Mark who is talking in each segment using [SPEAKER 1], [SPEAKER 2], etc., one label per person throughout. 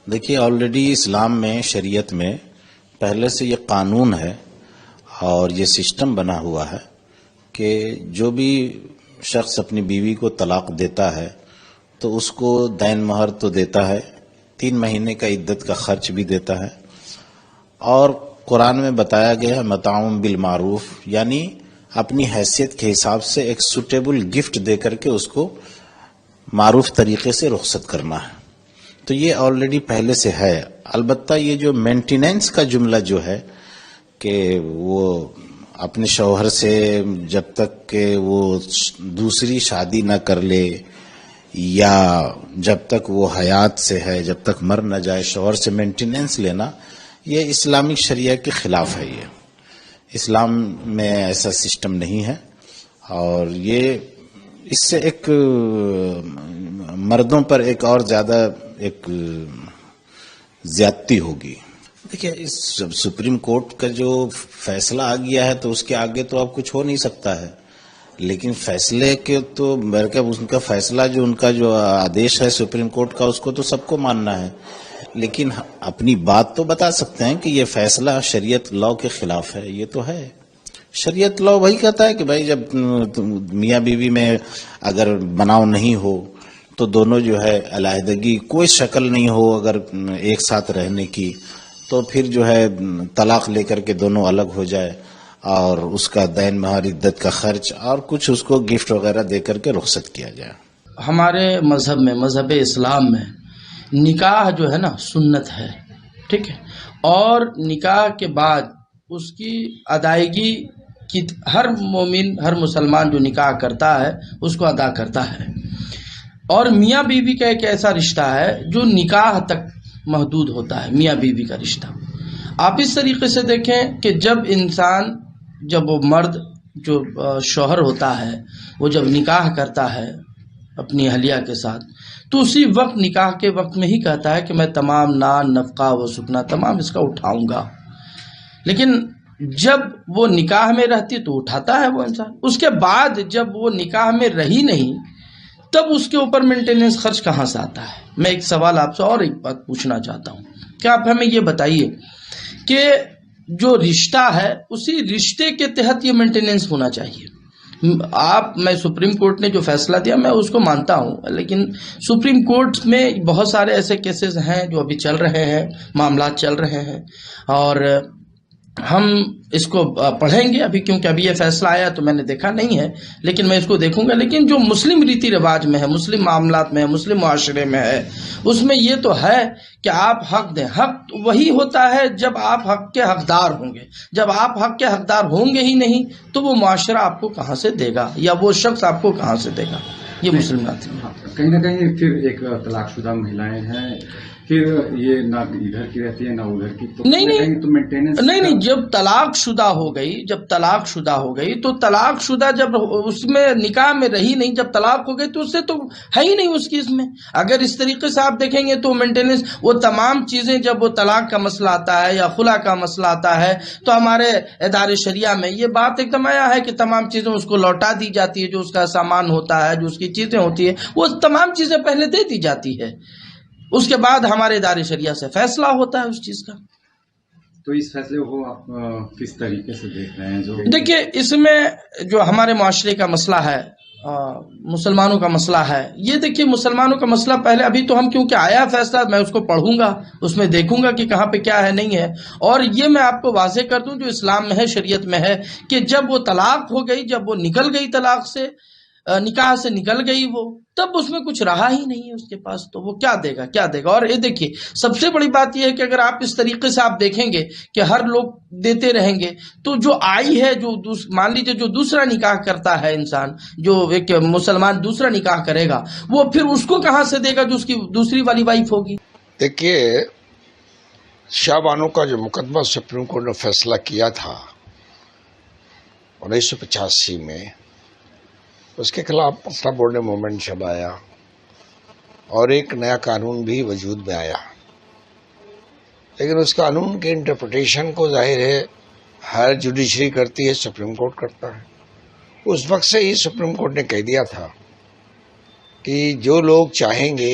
[SPEAKER 1] دیکھیے آلریڈی اسلام میں شریعت میں پہلے سے یہ قانون ہے اور یہ سسٹم بنا ہوا ہے کہ جو بھی شخص اپنی بیوی کو طلاق دیتا ہے تو اس کو دین مہر تو دیتا ہے، 3 مہینے کا عدت کا خرچ بھی دیتا ہے، اور قرآن میں بتایا گیا ہے متاع بالمعروف، یعنی اپنی حیثیت کے حساب سے ایک سوٹیبل گفٹ دے کر کے اس کو معروف طریقے سے رخصت کرنا ہے۔ تو یہ آلریڈی پہلے سے ہے۔ البتہ یہ جو مینٹیننس کا جملہ جو ہے کہ وہ اپنے شوہر سے جب تک کہ وہ دوسری شادی نہ کر لے یا جب تک وہ حیات سے ہے، جب تک مر نہ جائے، شوہر سے مینٹیننس لینا، یہ اسلامک شریعہ کے خلاف ہے۔ یہ اسلام میں ایسا سسٹم نہیں ہے، اور یہ اس سے ایک مردوں پر ایک اور زیادہ ایک زیادتی ہوگی۔ دیکھیے اس سپریم کورٹ کا جو فیصلہ آ گیا ہے تو اس کے آگے تو اب کچھ ہو نہیں سکتا ہے، لیکن فیصلے کے تو ان کا فیصلہ جو ان کا جو آدیش ہے سپریم کورٹ کا، اس کو تو سب کو ماننا ہے، لیکن اپنی بات تو بتا سکتے ہیں کہ یہ فیصلہ شریعت لاء کے خلاف ہے۔ یہ تو ہے، شریعت لاء وہی کہتا ہے کہ بھائی جب میاں بیوی میں اگر بناؤ نہیں ہو تو دونوں جو ہے علیحدگی کوئی شکل نہیں ہو اگر ایک ساتھ رہنے کی، تو پھر جو ہے طلاق لے کر کے دونوں الگ ہو جائے اور اس کا دین مہر، عدت کا خرچ اور کچھ اس کو گفٹ وغیرہ دے کر کے رخصت کیا جائے۔
[SPEAKER 2] ہمارے مذہب میں، مذہب اسلام میں، نکاح جو ہے نا سنت ہے، ٹھیک ہے، اور نکاح کے بعد اس کی ادائیگی کی ہر مومن، ہر مسلمان جو نکاح کرتا ہے اس کو ادا کرتا ہے، اور میاں بیوی کا ایک ایسا رشتہ ہے جو نکاح تک محدود ہوتا ہے، میاں بیوی کا رشتہ۔ آپ اس طریقے سے دیکھیں کہ جب وہ مرد جو شوہر ہوتا ہے وہ جب نکاح کرتا ہے اپنی اہلیہ کے ساتھ، تو اسی وقت نکاح کے وقت میں ہی کہتا ہے کہ میں تمام نان، نفقہ و سکنا تمام اس کا اٹھاؤں گا، لیکن جب وہ نکاح میں رہتی تو اٹھاتا ہے وہ انسان، اس کے بعد جب وہ نکاح میں رہی نہیں تب اس کے اوپر مینٹیننس خرچ کہاں سے آتا ہے؟ میں ایک سوال آپ سے اور ایک بات پوچھنا چاہتا ہوں کہ آپ ہمیں یہ بتائیے کہ جو رشتہ ہے اسی رشتے کے تحت یہ مینٹیننس ہونا چاہیے۔ میں سپریم کورٹ نے جو فیصلہ دیا میں اس کو مانتا ہوں، لیکن سپریم کورٹ میں بہت سارے ایسے کیسز ہیں جو ابھی چل رہے ہیں، معاملات چل رہے ہیں، اور ہم اس کو پڑھیں گے ابھی، کیونکہ ابھی یہ فیصلہ آیا تو میں نے دیکھا نہیں ہے، لیکن میں اس کو دیکھوں گا۔ لیکن جو مسلم ریتی رواج میں ہے، مسلم معاملات میں ہے، مسلم معاشرے میں ہے، اس میں یہ تو ہے کہ آپ حق دیں۔ حق وہی ہوتا ہے جب آپ حق کے حقدار ہوں گے، جب آپ حق کے حقدار ہوں گے ہی نہیں تو وہ معاشرہ آپ کو کہاں سے دے گا، یا وہ شخص آپ کو کہاں سے دے گا؟ یہ مسلم
[SPEAKER 3] کہیں نہ کہیں پھر ایک طلاق شدہ مہیلائیں ہیں، پھر یہ نہ ادھر کی رہتی ہے نہ ادھر کی، تو
[SPEAKER 2] نہیں، جب طلاق شدہ ہو گئی تو طلاق شدہ جب اس میں نکاح میں رہی نہیں، جب طلاق ہو گئی تو اس سے تو ہے ہی نہیں اس کی، اس میں اگر اس طریقے سے آپ دیکھیں گے تو مینٹیننس، وہ تمام چیزیں جب وہ طلاق کا مسئلہ آتا ہے یا خلا کا مسئلہ آتا ہے تو ہمارے ادارے شریعہ میں یہ بات ایک دم آیا ہے کہ تمام چیزیں اس کو لوٹا دی جاتی ہے، جو اس کا سامان ہوتا ہے، جو اس کی چیزیں ہوتی ہے، وہ تمام چیزیں پہلے دے دی جاتی ہے، اس کے بعد ہمارے ادارے شریعہ سے فیصلہ ہوتا ہے اس چیز کا۔
[SPEAKER 3] تو اس فیصلے کو آپ کس طریقے سے دیکھ رہے ہیں؟
[SPEAKER 2] دیکھیے اس میں جو ہمارے معاشرے کا مسئلہ ہے، مسلمانوں کا مسئلہ ہے، یہ دیکھیے مسلمانوں کا مسئلہ پہلے، ابھی تو ہم کیونکہ آیا فیصلہ میں اس کو پڑھوں گا، اس میں دیکھوں گا کہ کہاں پہ کیا ہے نہیں ہے، اور یہ میں آپ کو واضح کر دوں جو اسلام میں ہے، شریعت میں ہے، کہ جب وہ طلاق ہو گئی، جب وہ نکل گئی طلاق سے، نکاح سے نکل گئی وہ، تب اس میں کچھ رہا ہی نہیں ہے اس کے پاس، تو وہ کیا دے گا؟ اور یہ دیکھیے سب سے بڑی بات یہ ہے کہ اگر آپ اس طریقے سے آپ دیکھیں گے کہ ہر لوگ دیتے رہیں گے تو جو آئی ہے، جو مان لیجیے جو دوسرا نکاح کرتا ہے انسان، جو ایک مسلمان دوسرا نکاح کرے گا، وہ پھر اس کو کہاں سے دے گا جو اس کی دوسری والی وائف ہوگی؟
[SPEAKER 4] دیکھیے شاہ بانو کا جو مقدمہ سپریم کورٹ نے فیصلہ کیا تھا 1985 میں، اس کے خلاف مسئلہ بورڈ موومنٹ جب آیا اور ایک نیا قانون بھی وجود میں آیا، لیکن اس قانون کے انٹرپریٹیشن کو ظاہر ہے ہر جوڈیشری کرتی ہے، سپریم کورٹ کرتا ہے۔ اس وقت سے ہی سپریم کورٹ نے کہہ دیا تھا کہ جو لوگ چاہیں گے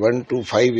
[SPEAKER 4] 125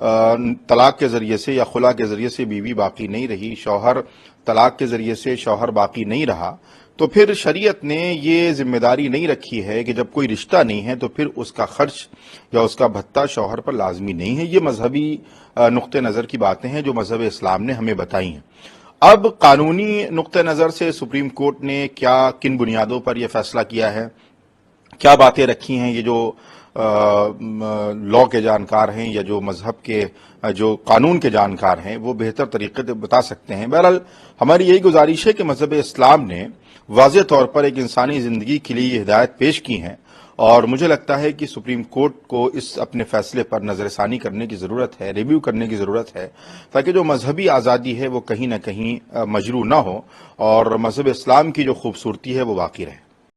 [SPEAKER 5] طلاق کے ذریعے سے یا خلا کے ذریعے سے بیوی باقی نہیں رہی، شوہر طلاق کے ذریعے سے شوہر باقی نہیں رہا، تو پھر شریعت نے یہ ذمہ داری نہیں رکھی ہے کہ جب کوئی رشتہ نہیں ہے تو پھر اس کا خرچ یا اس کا بھتہ شوہر پر لازمی نہیں ہے۔ یہ مذہبی نقطہ نظر کی باتیں ہیں جو مذہب اسلام نے ہمیں بتائی ہیں۔ اب قانونی نقطہ نظر سے سپریم کورٹ نے کن بنیادوں پر یہ فیصلہ کیا ہے، کیا باتیں رکھی ہیں، یہ جو لا کے جانکار ہیں یا جو مذہب کے جو قانون کے جانکار ہیں وہ بہتر طریقے سے بتا سکتے ہیں۔ بہرحال ہماری یہی گزارش ہے کہ مذہب اسلام نے واضح طور پر ایک انسانی زندگی کے لیے یہ ہدایت پیش کی ہیں، اور مجھے لگتا ہے کہ سپریم کورٹ کو اس اپنے فیصلے پر نظر ثانی کرنے کی ضرورت ہے، ریویو کرنے کی ضرورت ہے، تاکہ جو مذہبی آزادی ہے وہ کہیں نہ کہیں مجروح نہ ہو اور مذہب اسلام کی جو خوبصورتی ہے وہ باقی رہے۔